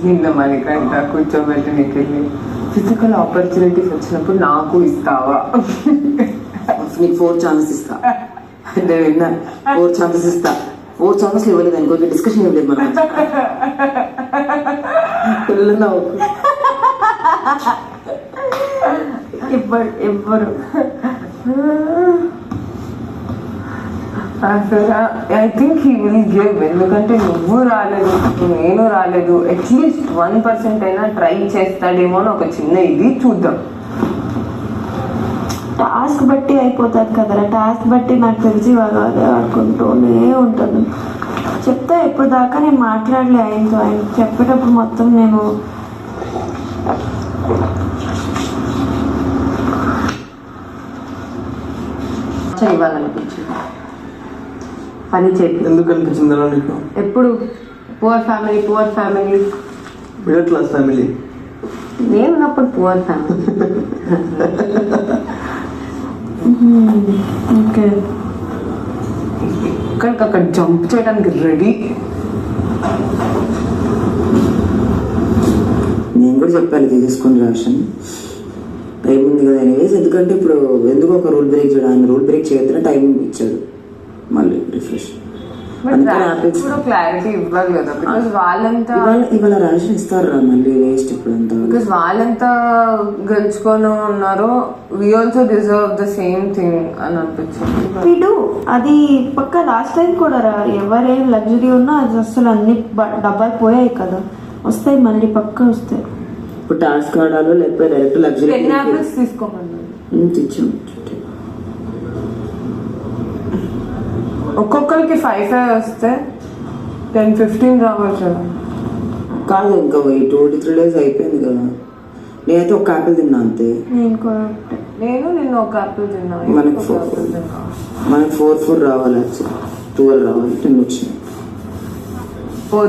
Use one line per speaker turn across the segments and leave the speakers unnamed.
నిన్న మనకంట కూర్చోబెట్టి నీకెళ్ళి physical opportunities వచ్చినప్పుడు నాకు ఇస్తావా?
నీకు 4 ఛాన్సెస్ ఇస్తా అంటే విన్నా. 4 ఛాన్సెస్ ఇస్తా. 4 ఛాన్సెస్ ఇవ్వలేదు అనుకో, డిస్కషన్ ఇవ్వలేదు మనం.
ఎవ్వరు అసలు I think he will give. ఎందుకంటే నువ్వు రాలేదు, నేను రాలేదు, అట్లీస్ట్ 1% అయినా ట్రై చేస్తాడేమో అని ఒక చిన్న ఇది చూద్దాం.
టాస్క్ బట్టి అయిపోతుంది కదరా. టాస్క్ బట్టి నాకు తెలిసి వాళ్ళు అదే ఆడుకుంటూనే ఉంటాను. చెప్తా ఎప్పుడు దాకా నేను మాట్లాడలే ఆయనతో. ఆయన చెప్పేటప్పుడు మొత్తం నేను
ఇవ్వాలనిపించింది. పని చెప్పి
ఎందుకు అనిపించింది నీకు?
ఎప్పుడు poor family
middle class family.
నేను ఉన్నప్పుడు పువర్ ఫ్యామిలీ.
ఓకే,
అక్కడ జంప్ చేయడానికి రెడీ.
నేను కూడా చెప్పాలి తీసేసుకుని రాషన్ టైం ఉంది కదా ఎనీవేస్. ఎందుకంటే ఇప్పుడు ఎందుకు ఒక రూల్ బ్రేక్ చేయడం, ఆయన రూల్ బ్రేక్ చేయొద్దని టైం ఇచ్చాడు మళ్ళీ రిఫ్రెష్.
క్లారిటీ ఇవ్వాలి కదా, బికాస్ వాళ్ళంతా
ఇవాళ రేషన్ ఇస్తారు మళ్ళీ వేస్ట్ ఇప్పుడు అంతా.
బికాస్ వాళ్ళంతా గెలుచుకొని ఉన్నారో we also deserve the same thing అని అనిపించింది.
వీడు అది పక్క లాస్ట్ టైం కూడా రా. ఎవరేం లగ్జరీ ఉన్నా అది అసలు అన్ని డబ్బాలు పోయాయి కదా, వస్తాయి మళ్ళీ పక్క వస్తాయి.
ఇప్పుడు టాస్క్ ఆడాలో లేకపోతే డైరెక్ట్ లగ్జరీ
తీసుకోమన్నాను
తెచ్చాం.
ఒక్కొక్కరికి 5 వస్తే 10-15 రావచ్చు కదా.
కాదు ఇంకా 2-3 days అయిపోయింది కదా. నేనైతే ఒక ఆపిల్ తిన్నా అంతే.
నేను నిన్న ఒక ఆపిల్ తిన్నా.
మనకి 4 రావాలి, 12 రావాలి, 10 వచ్చినాయి.
4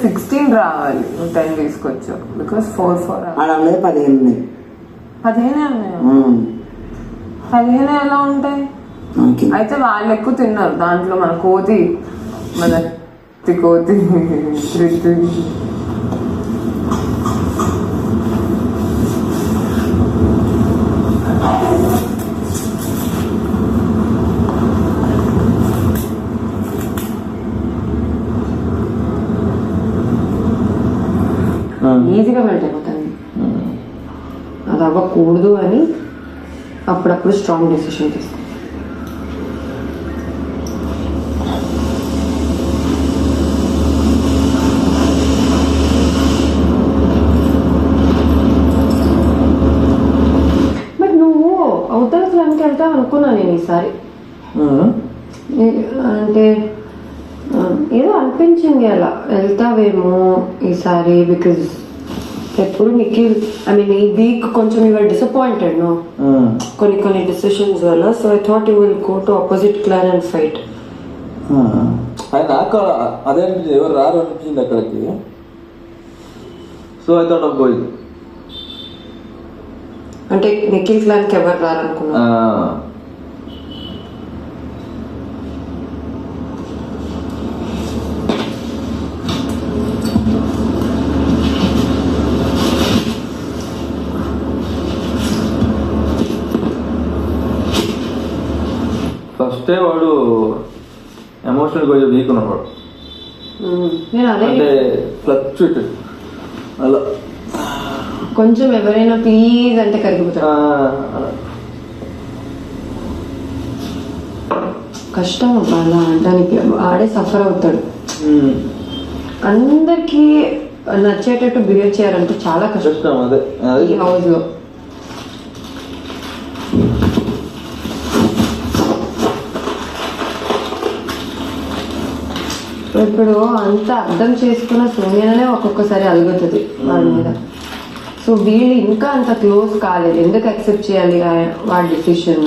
16 రావాలి, నువ్వు 10 తీసుకొచ్చావు. బికాస్ 4
అలా 15 ఉన్నాయి.
15 ఉన్నాయా? 15 ఎలా ఉంటాయి? అయితే వాళ్ళు ఎక్కువ తిన్నారు దాంట్లో. మన కోతి ఈజీగా మెల్ట్ అయిపోతాను. అది అవ్వకూడదు అని అప్పుడప్పుడు స్ట్రాంగ్ డెసిషన్ తీసుకుంటాను. వెళ్తా అనుకున్నా నేను ఈసారి. అంటే ఏదో అనిపించింది అలా వెళ్తావేమో ఈసారి. బికాజ్ ఎప్పుడు నిఖిల్ ఈ వీక్ కొంచెం యువర్ డిసప్పాయింటెడ్ నో కొన్ని డిసిషన్స్ వల్ల. So I thought you will go to opposite clan and fight.
నాకు అదే ఎవరు రారు అనిపించింది అక్కడికి. So I thought of going.
అంటే నిఖిల్ క్లాన్కి ఎవరు రారనుకున్నా.
ఫస్టే వాడు ఎమోషనల్ కొంచెం వీక్ ఉన్నాడు. అంటే ఫ్లక్చుయేట్ అలా
కొంచెం ఎవరైనా ప్లీజ్ అంటే కరిగిపోతాడు. కష్టం అలా అనడానికి. ఆడే సఫర్ అవుతాడు. అందరికి నచ్చేటట్టు బిహేవ్ చేయాలంటే చాలా కష్టం
అదే
ఈ హౌస్ లో. ఇప్పుడు అంత అర్థం చేసుకున్న సోనియానే ఒక్కొక్కసారి అలుగుతుంది వాడి మీద. సో వీళ్ళు ఇంకా అంత క్లోజ్ కాలేదు. ఎందుకు యాక్సెప్ట్ చేయాలి వాడి decision?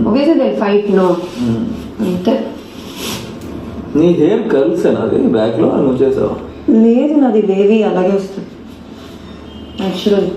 obviously they'll fight no. అంతే.
నీ హెయిర్ కర్ల్స్ అది బ్యాక్ లో నువ్వు చేసావు?
లేదు, నాది వేవి అలాగే వస్తుంది యాక్చువల్లీ.